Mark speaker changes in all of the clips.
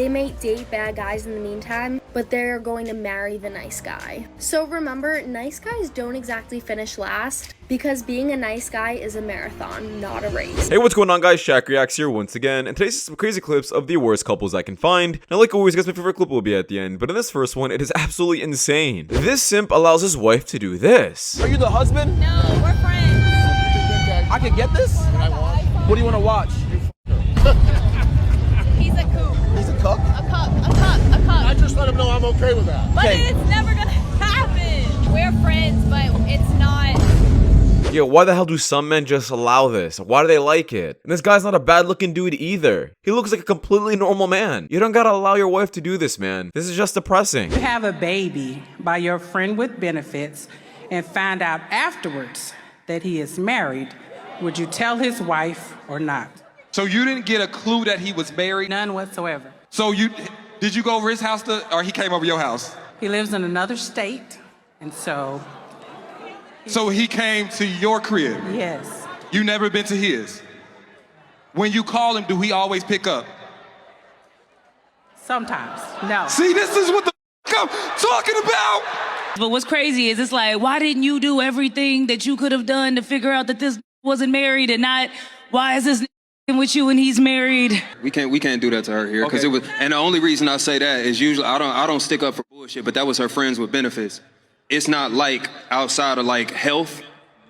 Speaker 1: They may date bad guys in the meantime, but they're going to marry the nice guy. So remember, nice guys don't exactly finish last, because being a nice guy is a marathon, not a race.
Speaker 2: Hey, what's going on, guys? Shak-Reacts here once again, and today's some crazy clips of the worst couples I can find. Now, like always, guys, my favorite clip will be at the end, but in this first one, it is absolutely insane. This simp allows his wife to do this.
Speaker 3: Are you the husband?
Speaker 4: No, we're friends.
Speaker 3: I can get this? What do you want to watch?
Speaker 4: He's a kook.
Speaker 3: He's a cook?
Speaker 4: A cup.
Speaker 5: I just let him know I'm okay with that.
Speaker 4: But
Speaker 3: Okay.
Speaker 4: it's never gonna happen. We're friends, but it's not.
Speaker 2: Yo, why the hell do some men just allow this? Why do they like it? And this guy's not a bad looking dude either. He looks like a completely normal man. You don't gotta allow your wife to do this, man. This is just depressing.
Speaker 6: You have a baby by your friend with benefits and find out afterwards that he is married. Would you tell his wife or not?
Speaker 7: So you didn't get a clue that he was married?
Speaker 6: None whatsoever.
Speaker 7: So did you go over his house or he came over your house?
Speaker 6: He lives in another state, and so
Speaker 7: he came to your crib?
Speaker 6: yes.
Speaker 7: You never been to his? When you call him, do he always pick up?
Speaker 6: Sometimes. No.
Speaker 7: See, this is what the I'm talking about!
Speaker 8: But what's crazy is it's like, why didn't you do everything that you could have done to figure out that this wasn't married and not, why is this with you when he's married?
Speaker 9: We can't do that to her here because
Speaker 7: Okay.
Speaker 9: it was, and the only reason I say that is usually I don't stick up for bullshit, but that was her friends with benefits. It's not like outside of like health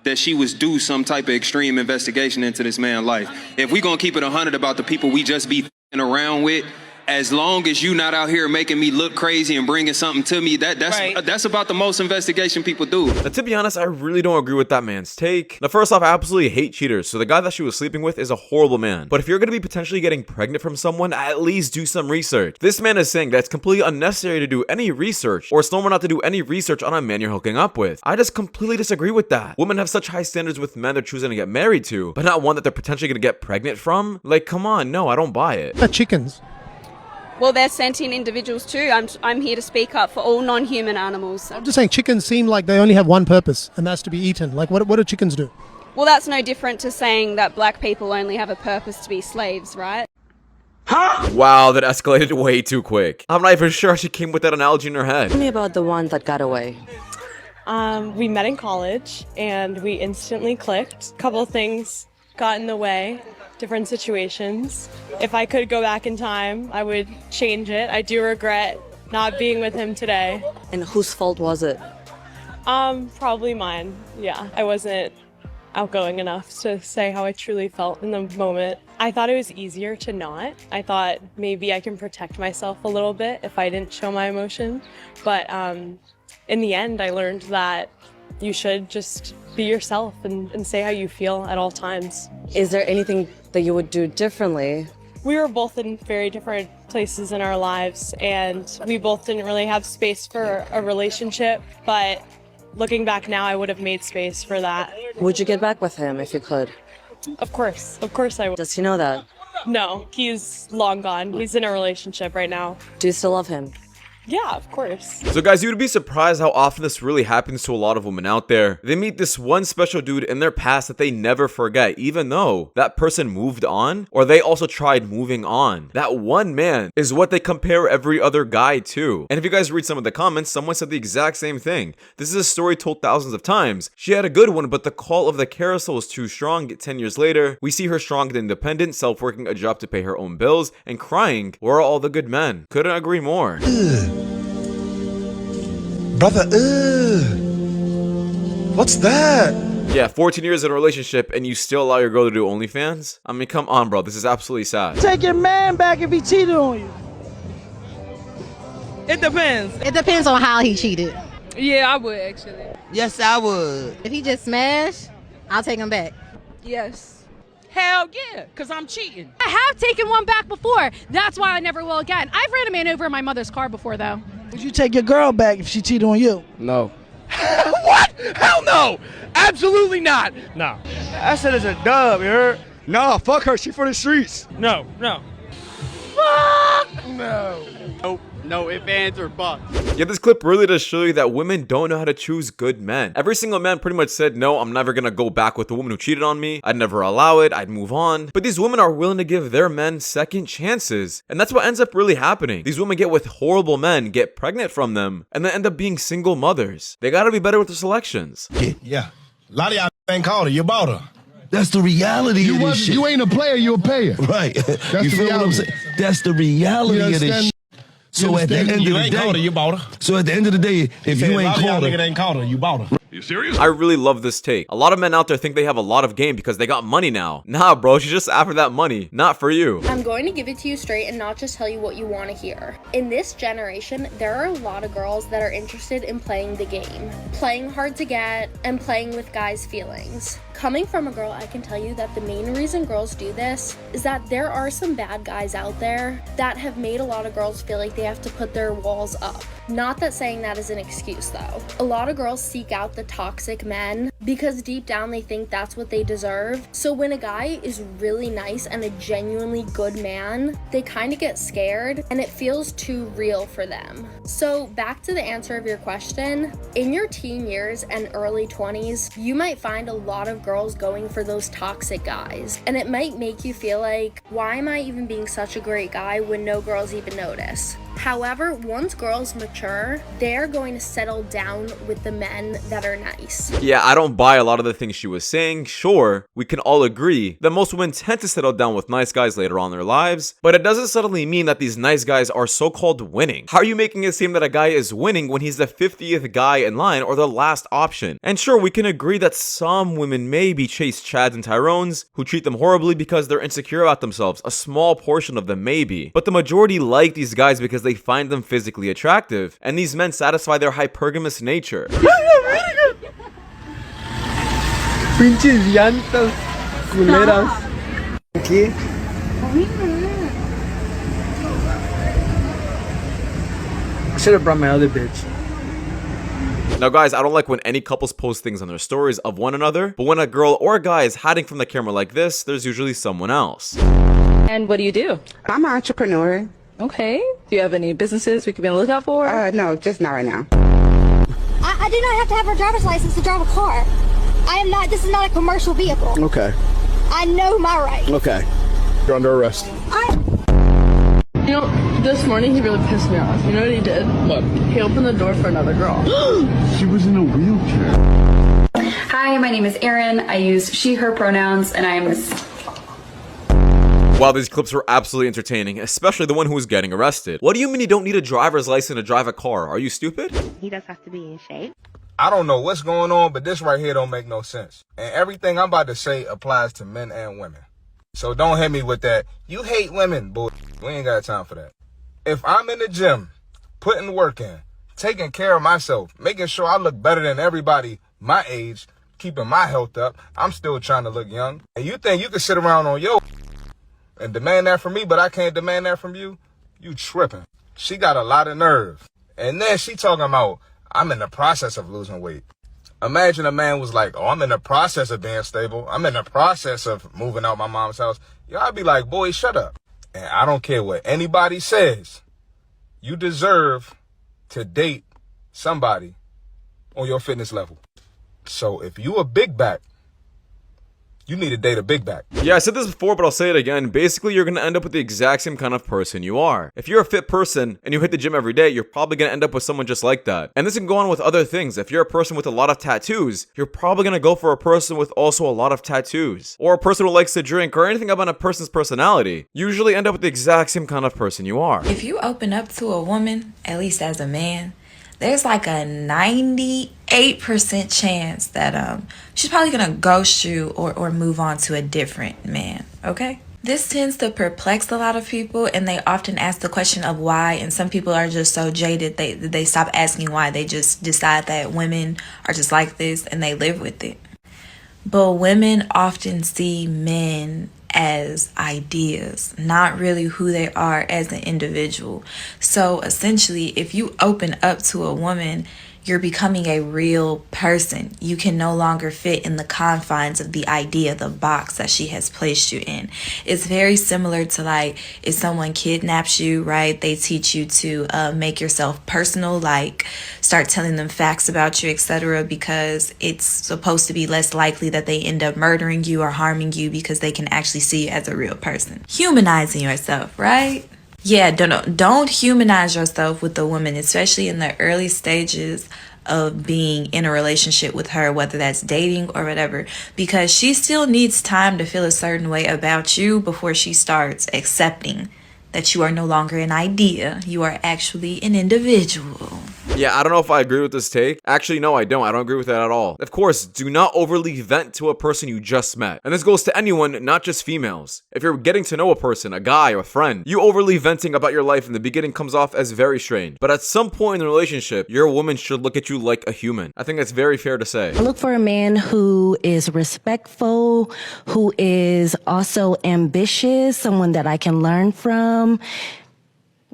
Speaker 9: that she was due some type of extreme investigation into this man's life. If we gonna keep it 100 about the people we just be around with, as long as you not out here making me look crazy and bringing something to me, that's about the most investigation people do.
Speaker 2: Now, to be honest, I really don't agree with that man's take. Now, first off, I absolutely hate cheaters, so the guy that she was sleeping with is a horrible man. But if you're gonna be potentially getting pregnant from someone, at least do some research. This man is saying that it's completely unnecessary to do any research, or it's normal not to do any research on a man you're hooking up with. I just completely disagree with that. Women have such high standards with men they're choosing to get married to, but not one that they're potentially gonna get pregnant from? Like, come on, no, I don't buy it.
Speaker 10: The chickens.
Speaker 11: Well, they're sentient individuals too. I'm here to speak up for all non-human animals.
Speaker 10: I'm just saying chickens seem like they only have one purpose, and that's to be eaten. Like, what do chickens do?
Speaker 11: Well, that's no different to saying that black people only have a purpose to be slaves, right?
Speaker 2: Wow, that escalated way too quick. I'm not even sure she came with that analogy in her head.
Speaker 12: Tell me about the one that got away.
Speaker 13: We met in college and we instantly clicked. Couple things got in the way, different situations. If I could go back in time, I would change it. I do regret not being with him today.
Speaker 12: And whose fault was it?
Speaker 13: Probably mine. Yeah, I wasn't outgoing enough to say how I truly felt in the moment. I thought it was easier to not. I thought maybe I can protect myself a little bit if I didn't show my emotion. But in the end, I learned that you should just be yourself and say how you feel at all times.
Speaker 12: Is there anything that you would do differently?
Speaker 13: We were both in very different places in our lives, and we both didn't really have space for a relationship, but looking back now, I would have made space for that.
Speaker 12: Would you get back with him if you could?
Speaker 13: Of course I would.
Speaker 12: Does he know that?
Speaker 13: No, he's long gone. He's in a relationship right now.
Speaker 12: Do you still love him?
Speaker 13: Yeah, of course.
Speaker 2: So guys, you would be surprised how often this really happens to a lot of women out there. They meet this one special dude in their past that they never forget, even though that person moved on, or they also tried moving on. That one man is what they compare every other guy to. And if you guys read some of the comments, someone said the exact same thing. This is a story told thousands of times. She had a good one, but the call of the carousel was too strong. 10 years later, we see her strong and independent, self-working, a job to pay her own bills, and crying, where are all the good men? Couldn't agree more.
Speaker 5: Brother, what's that?
Speaker 2: Yeah, 14 years in a relationship and you still allow your girl to do OnlyFans? I mean, come on, bro. This is absolutely sad.
Speaker 14: Take your man back if he cheated on you.
Speaker 15: It depends.
Speaker 16: It depends on how he cheated.
Speaker 15: Yeah, I would actually.
Speaker 14: Yes, I would.
Speaker 16: If he just smashed, I'll take him back.
Speaker 15: Yes. Hell yeah, because I'm cheating.
Speaker 17: I have taken one back before. That's why I never will again. I've ran a man over in my mother's car before, though.
Speaker 14: Would you take your girl back if she cheated on you?
Speaker 3: No.
Speaker 5: What? Hell no! Absolutely not!
Speaker 3: No. I said it's a dub, you heard?
Speaker 5: Nah, fuck her. She for the streets.
Speaker 3: No.
Speaker 5: Fuck no.
Speaker 18: Nope, no ifs, ands, or buts.
Speaker 2: Yeah, this clip really does show you that women don't know how to choose good men. Every single man pretty much said, no, I'm never gonna go back with the woman who cheated on me. I'd never allow it. I'd move on. But these women are willing to give their men second chances. And that's what ends up really happening. These women get with horrible men, get pregnant from them, and then end up being single mothers. They gotta be better with their selections.
Speaker 5: Yeah. A lot of y'all ain't called her. You bought her.
Speaker 19: That's the reality of this shit.
Speaker 5: You ain't a player, you a payer.
Speaker 19: Right.
Speaker 5: That's
Speaker 19: You
Speaker 5: the
Speaker 19: feel what I'm
Speaker 5: reality.
Speaker 19: saying? That's the reality of this shit. So at the end of
Speaker 5: You
Speaker 19: the
Speaker 5: ain't called her,
Speaker 19: day,
Speaker 5: you bought her.
Speaker 19: so at the end of the day, if you ain't called
Speaker 5: nigga
Speaker 19: her,
Speaker 5: ain't called her, you bought her.
Speaker 2: You serious? I really love this take. A lot of men out there think they have a lot of game because they got money now. Nah, bro, she's just after that money. Not for you.
Speaker 1: I'm going to give it to you straight and not just tell you what you want to hear. In this generation, there are a lot of girls that are interested in playing the game, playing hard to get, and playing with guys' feelings. Coming from a girl, I can tell you that the main reason girls do this is that there are some bad guys out there that have made a lot of girls feel like they have to put their walls up. Not that saying that is an excuse though. A lot of girls seek out the toxic men because deep down they think that's what they deserve. So when a guy is really nice and a genuinely good man, they kind of get scared and it feels too real for them. So back to the answer of your question, in your teen years and early 20s, you might find a lot of girls going for those toxic guys. And it might make you feel like, why am I even being such a great guy when no girls even notice? However, once girls mature, they're going to settle down with the men that are nice.
Speaker 2: Yeah, I don't buy a lot of the things she was saying. Sure, we can all agree that most women tend to settle down with nice guys later on in their lives, but it doesn't suddenly mean that these nice guys are so-called winning. How are you making it seem that a guy is winning when he's the 50th guy in line or the last option? And sure, we can agree that some women maybe chase Chads and Tyrones who treat them horribly because they're insecure about themselves. A small portion of them maybe, but the majority like these guys because they find them physically attractive, and these men satisfy their hypergamous nature.
Speaker 18: Pinches llantas culeras. ¿Qué? I should have brought my other bitch.
Speaker 2: Now guys, I don't like when any couples post things on their stories of one another, but when a girl or a guy is hiding from the camera like this, there's usually someone else.
Speaker 20: And what do you do? I'm an entrepreneur. Okay. Do you have any businesses we could be on the lookout for? No, just not right now.
Speaker 21: I do not have to have a driver's license to drive a car. I am not, this is not a commercial vehicle.
Speaker 18: Okay.
Speaker 21: I know my rights.
Speaker 18: Okay. You're under arrest.
Speaker 22: You know, this morning he really pissed me off. You know what he did? What? He opened the door for another girl.
Speaker 18: She was in a wheelchair.
Speaker 23: Hi, my name is Erin. I use she, her pronouns, and I'm...
Speaker 2: Wow, these clips were absolutely entertaining, especially the one who was getting arrested. What do you mean you don't need a driver's license to drive a car? Are you stupid?
Speaker 24: He does have to be in shape.
Speaker 7: I don't know what's going on, but this right here don't make no sense. And everything I'm about to say applies to men and women. So don't hit me with that. You hate women, boy. We ain't got time for that. If I'm in the gym, putting work in, taking care of myself, making sure I look better than everybody my age, keeping my health up, I'm still trying to look young. And you think you can sit around on your and demand that from me, but I can't demand that from you? You tripping. She got a lot of nerve. And then she talking about, I'm in the process of losing weight. Imagine a man was like, oh, I'm in the process of being stable. I'm in the process of moving out my mom's house. I'd be like, boy, shut up. And I don't care what anybody says. You deserve to date somebody on your fitness level. So if you a big back, you need to date a big back.
Speaker 2: Yeah, I said this before, but I'll say it again. Basically, you're going to end up with the exact same kind of person you are. If you're a fit person and you hit the gym every day, you're probably going to end up with someone just like that. And this can go on with other things. If you're a person with a lot of tattoos, you're probably going to go for a person with also a lot of tattoos. Or a person who likes to drink, or anything about a person's personality. You usually end up with the exact same kind of person you are.
Speaker 25: If you open up to a woman, at least as a man, there's like a 98% chance that she's probably gonna ghost you or move on to a different man, okay? This tends to perplex a lot of people, and they often ask the question of why, and some people are just so jaded they stop asking why. They just decide that women are just like this and they live with it. But women often see men as ideas, not really who they are as an individual. So essentially, if you open up to a woman, you're becoming a real person. You can no longer fit in the confines of the idea, the box that she has placed you in. It's very similar to like if someone kidnaps you, right? They teach you to make yourself personal, like start telling them facts about you, etc., because it's supposed to be less likely that they end up murdering you or harming you because they can actually see you as a real person. Humanizing yourself, right? Yeah, don't humanize yourself with a woman, especially in the early stages of being in a relationship with her, whether that's dating or whatever, because she still needs time to feel a certain way about you before she starts accepting that you are no longer an idea, you are actually an individual.
Speaker 2: Yeah, I don't know if I agree with this take. Actually, no, I don't. I don't agree with that at all. Of course, do not overly vent to a person you just met. And this goes to anyone, not just females. If you're getting to know a person, a guy or a friend, you overly venting about your life in the beginning comes off as very strange. But at some point in the relationship, your woman should look at you like a human. I think that's very fair to say.
Speaker 4: I look for a man who is respectful, who is also ambitious, someone that I can learn from.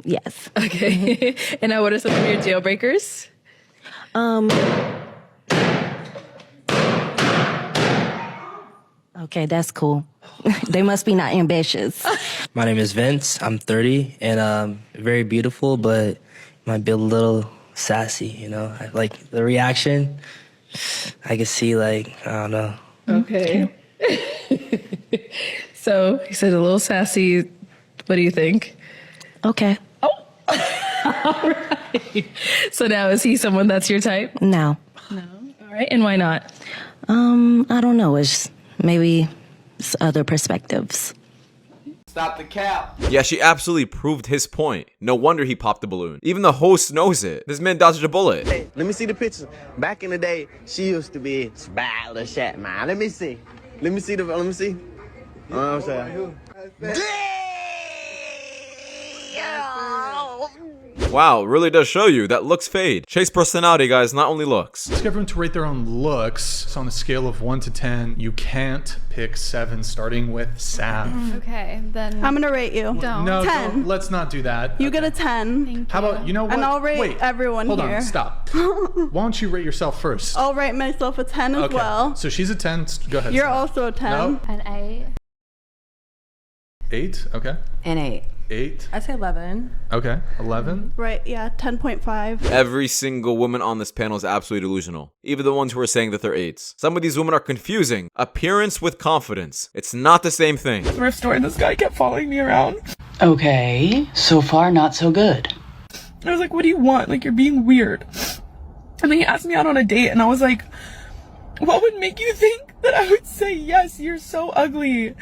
Speaker 4: Yes.
Speaker 6: Okay. And now what are some of your deal breakers?
Speaker 4: Okay, that's cool. They must be not ambitious.
Speaker 8: My name is Vince. I'm 30 and very beautiful, but might be a little sassy, you know? I like the reaction. I can see like, I don't know.
Speaker 6: Okay. So he said a little sassy. What do you think?
Speaker 4: Okay.
Speaker 6: All right. So now is he someone that's your type?
Speaker 4: No.
Speaker 6: No. All right. And why not?
Speaker 4: I don't know. It's maybe it's other perspectives.
Speaker 3: Stop the cap.
Speaker 2: Yeah, she absolutely proved his point. No wonder he popped the balloon. Even the host knows it. This man dodged a bullet.
Speaker 9: Hey, let me see the pictures. Back in the day, she used to be smile shit, man. Let me see. Let me see. You know what I'm saying?
Speaker 2: Wow, really does show you that looks fade. Chase personality, guys, not only looks.
Speaker 24: Ask everyone to rate their own looks. So on a scale of 1 to 10, you can't pick 7, starting with Sav.
Speaker 26: Okay, then
Speaker 27: I'm gonna rate you.
Speaker 24: No,
Speaker 27: 10.
Speaker 24: let's not do that.
Speaker 27: You get a 10.
Speaker 26: Thank you.
Speaker 24: How about, you know what?
Speaker 27: And I'll rate
Speaker 24: Wait,
Speaker 27: everyone
Speaker 24: hold
Speaker 27: here.
Speaker 24: on, stop. Why don't you rate yourself first?
Speaker 27: I'll rate myself a 10 as well.
Speaker 24: So she's a 10. Go ahead.
Speaker 27: You're
Speaker 24: Sav.
Speaker 27: also a 10.
Speaker 24: No.
Speaker 26: An 8.
Speaker 24: 8, okay.
Speaker 12: An 8.
Speaker 24: 8.
Speaker 27: I'd say 11.
Speaker 24: Okay, 11.
Speaker 27: Right, yeah, 10.5.
Speaker 2: Every single woman on this panel is absolutely delusional. Even the ones who are saying that they're 8s. Some of these women are confusing appearance with confidence. It's not the same thing.
Speaker 15: Thrift store, this guy kept following me around.
Speaker 28: Okay, so far not so good.
Speaker 15: I was like, what do you want? Like, you're being weird. And then he asked me out on a date, and I was like, what would make you think that I would say yes? You're so ugly.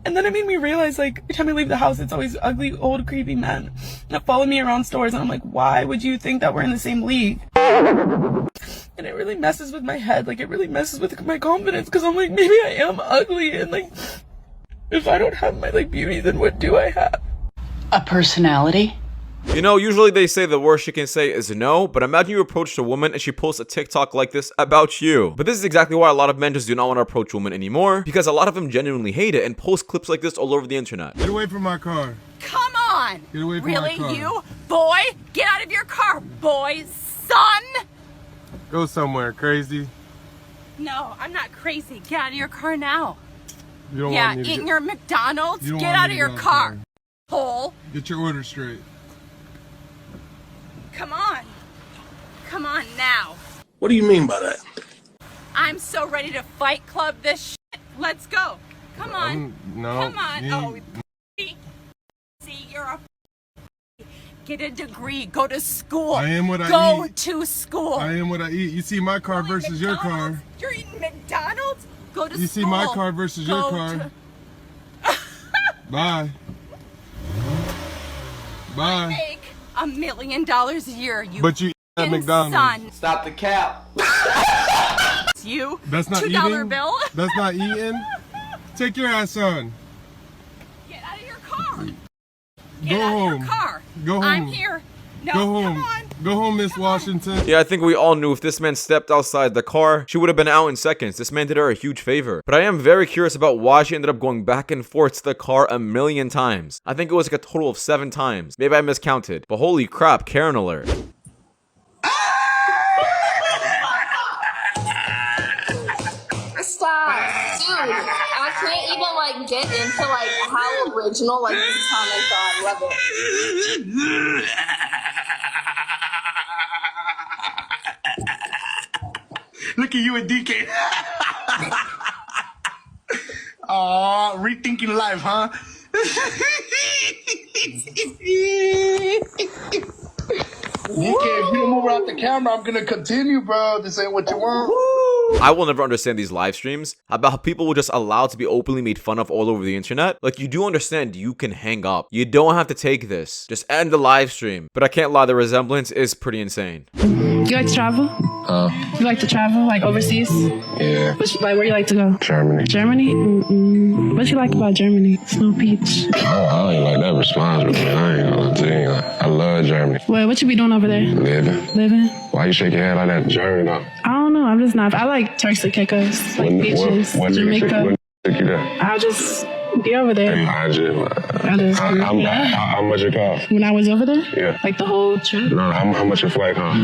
Speaker 15: And then it made me realize, like, every time I leave the house, it's always ugly, old, creepy men that follow me around stores. And I'm like, why would you think that we're in the same league? And it really messes with my head. Like, it really messes with my confidence. Because I'm like, maybe I am ugly. And, like, if I don't have my, like, beauty, then what do I have?
Speaker 28: A personality?
Speaker 2: You know, usually they say the worst you can say is no, but imagine you approached a woman and she posts a TikTok like this about you. But this is exactly why a lot of men just do not want to approach women anymore, because a lot of them genuinely hate it and post clips like this all over the internet.
Speaker 7: Get away from my car.
Speaker 29: Come on!
Speaker 7: Get away from
Speaker 29: really,
Speaker 7: my car.
Speaker 29: you? Boy? Get out of your car, boy! Son!
Speaker 7: Go somewhere, crazy.
Speaker 29: No, I'm not crazy. Get out of your car now.
Speaker 7: You don't
Speaker 29: Yeah,
Speaker 7: want me to
Speaker 29: eating your McDonald's?
Speaker 7: You don't
Speaker 29: Get
Speaker 7: want
Speaker 29: out
Speaker 7: me
Speaker 29: of
Speaker 7: to
Speaker 29: your
Speaker 7: go
Speaker 29: car,
Speaker 7: outside.
Speaker 29: hole.
Speaker 7: Get your order straight.
Speaker 29: Come on. Come on now.
Speaker 5: What do you mean by that?
Speaker 29: I'm so ready to fight club this shit. Let's go. Come on.
Speaker 7: No.
Speaker 29: Come on.
Speaker 7: me-
Speaker 29: Oh, see, you're a get a degree. Go to school.
Speaker 7: I am what I
Speaker 29: Go
Speaker 7: eat.
Speaker 29: to school.
Speaker 7: I am what I eat. You see my car versus your car.
Speaker 29: You're eating McDonald's? Go to
Speaker 7: You
Speaker 29: school.
Speaker 7: see my car versus your
Speaker 29: Go
Speaker 7: car.
Speaker 29: to-
Speaker 7: Bye. Bye.
Speaker 29: Make $1 million a year, you
Speaker 7: But you eat at McDonald's.
Speaker 29: son.
Speaker 3: Stop the cap.
Speaker 29: You?
Speaker 7: That's not
Speaker 29: $2
Speaker 7: eating.
Speaker 29: bill?
Speaker 7: That's not eating. Take your ass on.
Speaker 29: Get out of your car. Get
Speaker 7: Go
Speaker 29: out
Speaker 7: home.
Speaker 29: of your car.
Speaker 7: Go home.
Speaker 29: I'm here. No,
Speaker 7: Go home.
Speaker 29: come on.
Speaker 7: Go home, Miss Washington.
Speaker 2: Yeah, I think we all knew if this man stepped outside the car, she would have been out in seconds. This man did her a huge favor. But I am very curious about why she ended up going back and forth to the car 1,000,000 times. I think it was like a total of 7 times. Maybe I miscounted. But holy crap, Karen alert.
Speaker 22: I can't even like get into like how original like these comics are. I love it.
Speaker 5: Look at you and DK. Aw, rethinking life, huh? DK, if you don't move out the camera, I'm gonna continue, bro. This ain't what you want.
Speaker 2: I will never understand these live streams about how people will just allow to be openly made fun of all over the internet. Like, you do understand you can hang up. You don't have to take this. Just end the live stream. But I can't lie, the resemblance is pretty insane.
Speaker 6: You like to travel? You like to travel, like overseas?
Speaker 5: Yeah.
Speaker 6: Like, where you like to go?
Speaker 5: Germany.
Speaker 6: Germany? What you like about Germany? Snow Beach.
Speaker 5: I don't even like that response, but I ain't gonna tell you. I love Germany.
Speaker 6: Well, what you be doing over there? Living?
Speaker 5: Why you shake your head like that, Germany, though?
Speaker 6: I don't know. I'm just not. I like Turks and Caicos, like beaches, Jamaica. I'll just be over there.
Speaker 5: How much it cost?
Speaker 6: When I was over there?
Speaker 5: Yeah.
Speaker 6: Like the whole trip?
Speaker 5: No, how much your flight cost?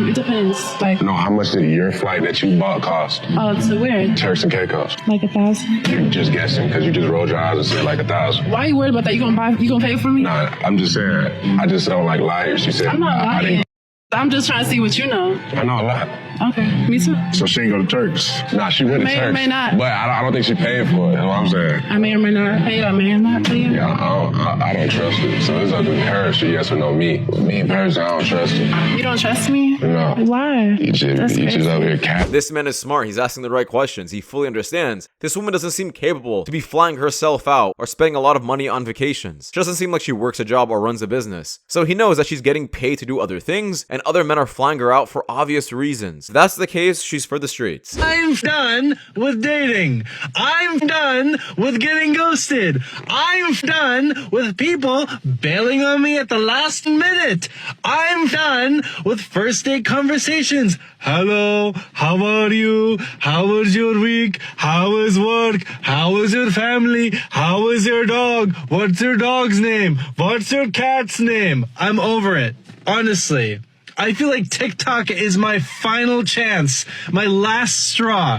Speaker 6: It depends. Like,
Speaker 5: no, how much did your flight that you bought cost?
Speaker 6: Oh, to where?
Speaker 5: Turks and Caicos.
Speaker 6: Like 1,000.
Speaker 5: You're just guessing because you just rolled your eyes and said like 1,000.
Speaker 6: Why are you worried about that? You gonna pay for me?
Speaker 5: Nah, I'm just saying. I just don't like liars. She said.
Speaker 6: I'm not lying. I'm just trying to see what you know.
Speaker 5: I know a lot.
Speaker 6: Okay, me too.
Speaker 5: So she ain't go to Turks? Nah, she went to Turks.
Speaker 6: May or may not.
Speaker 5: But I don't think she paid for it. That's what I'm saying.
Speaker 6: I may or may not pay. I may or not pay.
Speaker 5: Yeah, I don't trust it. So it's up to her. She yes or no me. Me personally, I don't trust it.
Speaker 6: You don't trust me?
Speaker 5: No.
Speaker 6: Why?
Speaker 5: You just over here cat.
Speaker 2: This man is smart. He's asking the right questions. He fully understands. This woman doesn't seem capable to be flying herself out or spending a lot of money on vacations. She doesn't seem like she works a job or runs a business. So he knows that she's getting paid to do other things, and other men are flying her out for obvious reasons. If that's the case, she's for the streets.
Speaker 1: I'm done with dating. I'm done with getting ghosted. I'm done with people bailing on me at the last minute. I'm done with first date conversations. Hello, how are you? How was your week? How was work? How was your family? How was your dog? What's your dog's name? What's your cat's name? I'm over it. Honestly. I feel like TikTok is my final chance, my last straw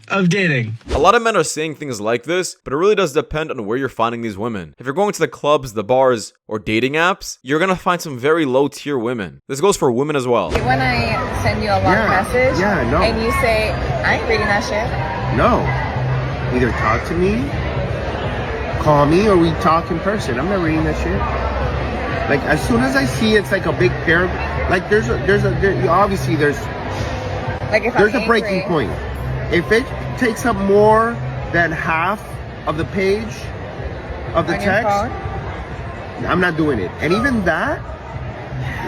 Speaker 1: of dating.
Speaker 2: A lot of men are saying things like this, but it really does depend on where you're finding these women. If you're going to the clubs, the bars, or dating apps, you're gonna find some very low tier women. This goes for women as well.
Speaker 10: When I send you a long message and you say, I ain't reading that shit.
Speaker 9: No. Either talk to me, call me, or we talk in person. I'm not reading that shit. Like, as soon as I see it's like a big paragraph, like there's a breaking point. If it takes up more than half of the page of the text, I'm not doing it. And even that,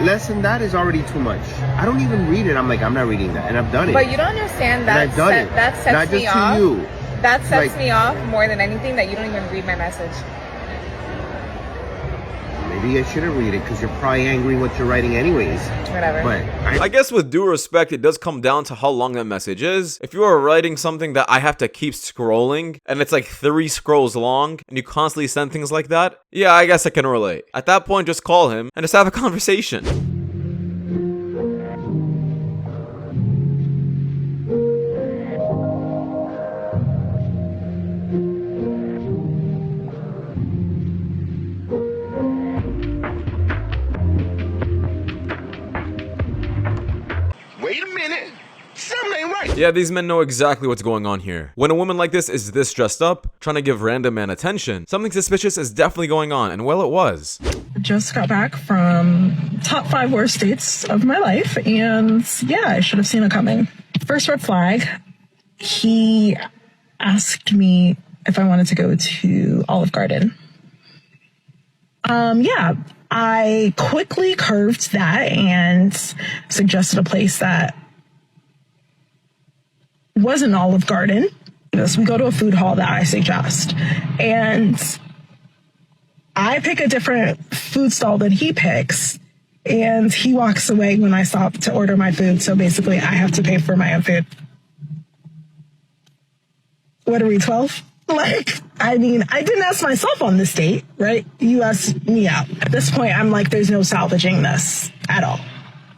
Speaker 9: less than that is already too much. I don't even read it. I'm like, I'm not reading that, and I've done it.
Speaker 10: But you don't understand that.
Speaker 9: I've done it.
Speaker 10: That sets
Speaker 9: not
Speaker 10: me
Speaker 9: just
Speaker 10: off.
Speaker 9: To you.
Speaker 10: That sets me off more than anything. That you don't even read my message.
Speaker 9: Maybe I shouldn't read it because you're probably angry what you're writing anyways.
Speaker 10: Whatever.
Speaker 9: But
Speaker 2: I guess with due respect, it does come down to how long that message is. If you are writing something that I have to keep scrolling and it's like 3 scrolls long and you constantly send things like that, yeah, I guess I can relate. At that point, just call him and just have a conversation. Yeah, these men know exactly what's going on here. When a woman like this is this dressed up, trying to give random man attention, something suspicious is definitely going on, and well, it was.
Speaker 15: Just got back from top 5 worst dates of my life, and yeah, I should have seen it coming. First red flag, he asked me if I wanted to go to Olive Garden. Yeah, I quickly curved that and suggested a place that wasn't Olive Garden. So we go to a food hall that I suggest. And I pick a different food stall than he picks. And he walks away when I stop to order my food. So basically, I have to pay for my own food. What are we, 12? Like, I mean, I didn't ask myself on this date, right? You asked me out. At this point, I'm like, there's no salvaging this at all.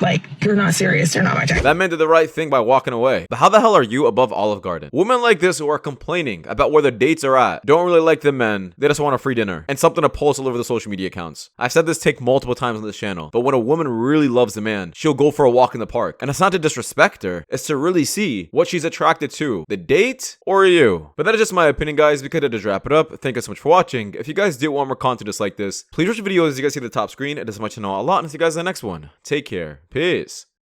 Speaker 6: Like, you're not serious. You're not my type.
Speaker 2: That man did the right thing by walking away. But how the hell are you above Olive Garden? Women like this who are complaining about where their dates are at, don't really like the men, they just want a free dinner and something to post all over the social media accounts. I've said this take multiple times on this channel, but when a woman really loves a man, she'll go for a walk in the park. And it's not to disrespect her, it's to really see what she's attracted to, the date or you. But that is just my opinion, guys. We could have just wrap it up. Thank you so much for watching. If you guys do want more content just like this, please watch the videos as you guys see the top screen. It is much to know a lot, and see you guys in the next one. Take care. Peace.